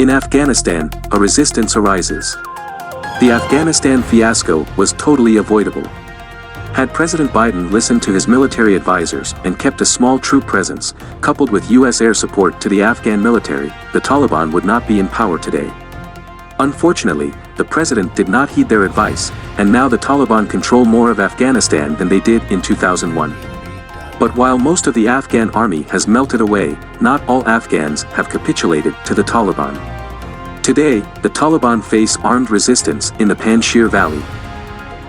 In Afghanistan, a resistance arises. The Afghanistan fiasco was totally avoidable. Had President Biden listened to his military advisors and kept a small troop presence, coupled with U.S. air support to the Afghan military, the Taliban would not be in power today. Unfortunately, the president did not heed their advice, and now the Taliban control more of Afghanistan than they did in 2001. But while most of the Afghan army has melted away, not all Afghans have capitulated to the Taliban. Today, the Taliban face armed resistance in the Panjshir Valley.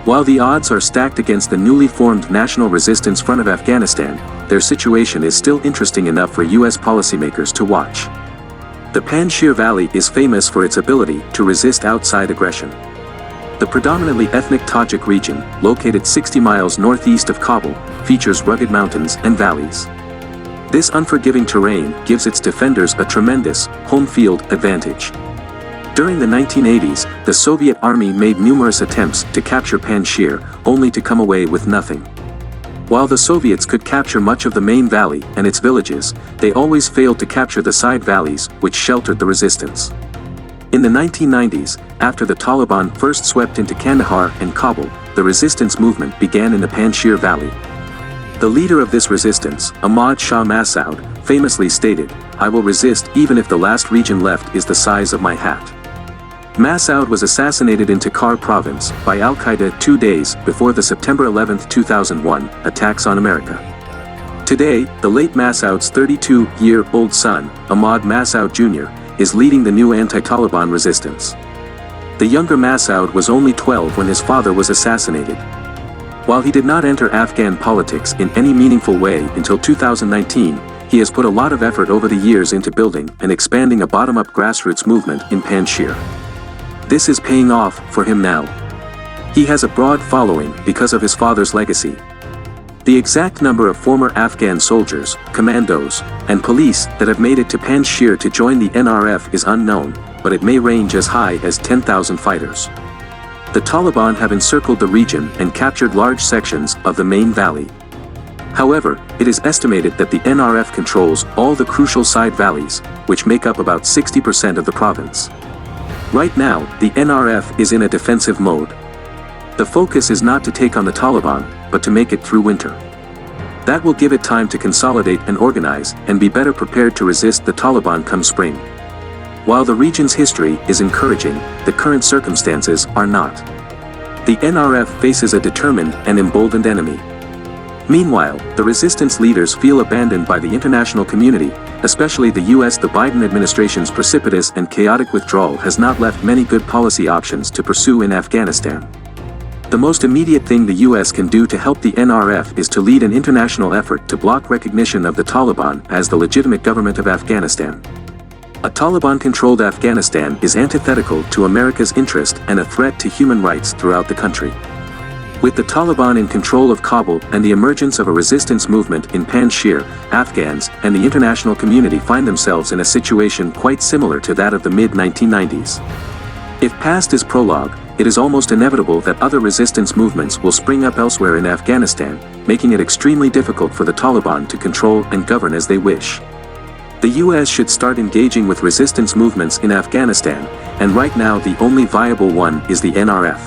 While the odds are stacked against the newly formed National Resistance Front of Afghanistan, their situation is still interesting enough for U.S. policymakers to watch. The Panjshir Valley is famous for its ability to resist outside aggression. The predominantly ethnic Tajik region, located 60 miles northeast of Kabul, features rugged mountains and valleys. This unforgiving terrain gives its defenders a tremendous home field advantage. During the 1980s, the Soviet army made numerous attempts to capture Panjshir, only to come away with nothing. While the Soviets could capture much of the main valley and its villages, they always failed to capture the side valleys which sheltered the resistance. In the 1990s, after the Taliban first swept into Kandahar and Kabul, the resistance movement began in the Panjshir Valley. The leader of this resistance, Ahmad Shah Massoud, famously stated, "I will resist even if the last region left is the size of my hat." Massoud was assassinated in Takhar province by Al-Qaeda 2 days before the September 11, 2001, attacks on America. Today, the late Massoud's 32-year-old son, Ahmad Massoud Jr., is leading the new anti-Taliban resistance. The younger Massoud was only 12 when his father was assassinated. While he did not enter Afghan politics in any meaningful way until 2019, he has put a lot of effort over the years into building and expanding a bottom-up grassroots movement in Panjshir. This is paying off for him now. He has a broad following because of his father's legacy. The exact number of former Afghan soldiers, commandos, and police that have made it to Panjshir to join the NRF is unknown, but it may range as high as 10,000 fighters. The Taliban have encircled the region and captured large sections of the main valley. However, it is estimated that the NRF controls all the crucial side valleys, which make up about 60% of the province. Right now, the NRF is in a defensive mode. The focus is not to take on the Taliban, but to make it through winter. That will give it time to consolidate and organize, and be better prepared to resist the Taliban come spring. While the region's history is encouraging, the current circumstances are not. The NRF faces a determined and emboldened enemy. Meanwhile, the resistance leaders feel abandoned by the international community, especially the US. The Biden administration's precipitous and chaotic withdrawal has not left many good policy options to pursue in Afghanistan. The most immediate thing the US can do to help the NRF is to lead an international effort to block recognition of the Taliban as the legitimate government of Afghanistan. A Taliban-controlled Afghanistan is antithetical to America's interest and a threat to human rights throughout the country. With the Taliban in control of Kabul and the emergence of a resistance movement in Panjshir, Afghans and the international community find themselves in a situation quite similar to that of the mid-1990s. If past is prologue, it is almost inevitable that other resistance movements will spring up elsewhere in Afghanistan, making it extremely difficult for the Taliban to control and govern as they wish. The US should start engaging with resistance movements in Afghanistan, and right now the only viable one is the NRF.